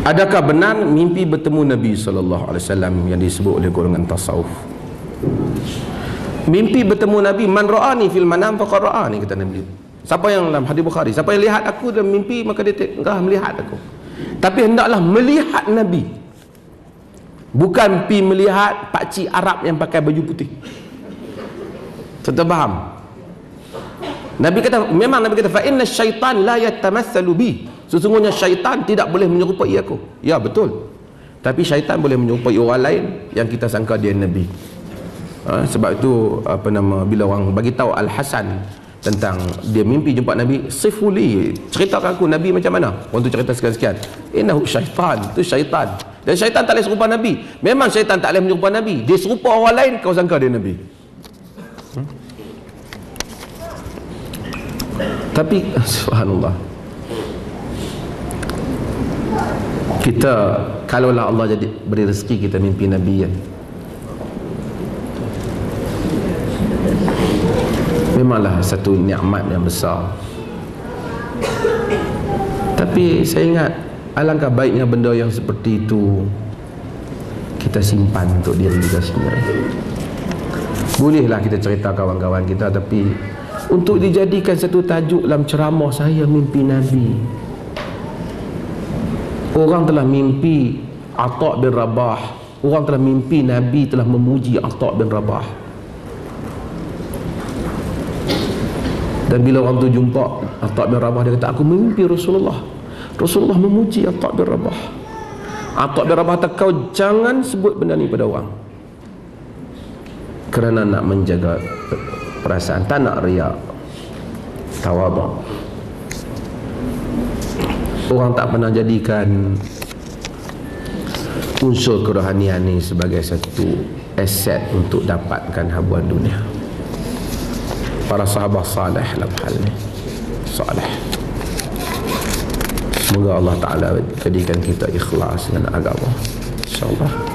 Adakah benar mimpi bertemu Nabi SAW yang disebut oleh golongan tasawuf? Mimpi bertemu Nabi, man ra'ani fil manam faqad ra'ani, kata Nabi. Siapa yang dalam hadis Bukhari, siapa yang lihat aku dalam mimpi, maka dia telah melihat aku. Tapi hendaklah melihat Nabi, bukan pi melihat pakcik Arab yang pakai baju putih. Kita faham? Nabi kata, memang Nabi kata, fa inna syaitan la yatamatsalu bi, sesungguhnya syaitan tidak boleh menyerupai aku. Ya, betul. Tapi syaitan boleh menyerupai orang lain yang kita sangka dia Nabi. Sebab itu bila orang bagi tahu Al-Hasan tentang dia mimpi jumpa Nabi, sifuli, ceritakan aku Nabi macam mana. Orang tu cerita sekian-sekian. Innahu syaitan, itu syaitan. Dan syaitan tak boleh serupa Nabi. Memang syaitan tak boleh menyerupa Nabi. Dia serupa orang lain, kau sangka dia Nabi. Tapi subhanallah, kita kalaulah Allah jadi beri rezeki kita mimpi Nabi, memanglah satu nikmat yang besar. Tapi saya ingat, alangkah baiknya benda yang seperti itu kita simpan untuk diri kita sendiri. Bolehlah kita cerita kawan-kawan kita, tapi untuk dijadikan satu tajuk dalam ceramah, saya mimpi Nabi. Orang telah mimpi Atha' bin Rabah, orang telah mimpi Nabi telah memuji Atha' bin Rabah. Dan bila orang tu jumpa Atha' bin Rabah, dia kata, aku mimpi Rasulullah memuji Atha' bin Rabah. Atha' bin Rabah kata, kau jangan sebut benda ni pada orang, kerana nak menjaga perasaan, tak nak riak, tawaduk. Orang tak pernah jadikan unsur kerohanian ni sebagai satu aset untuk dapatkan habuan dunia. Para sahabat salih dalam hal ni, salih. Semoga Allah Ta'ala jadikan kita ikhlas dengan agama, InsyaAllah.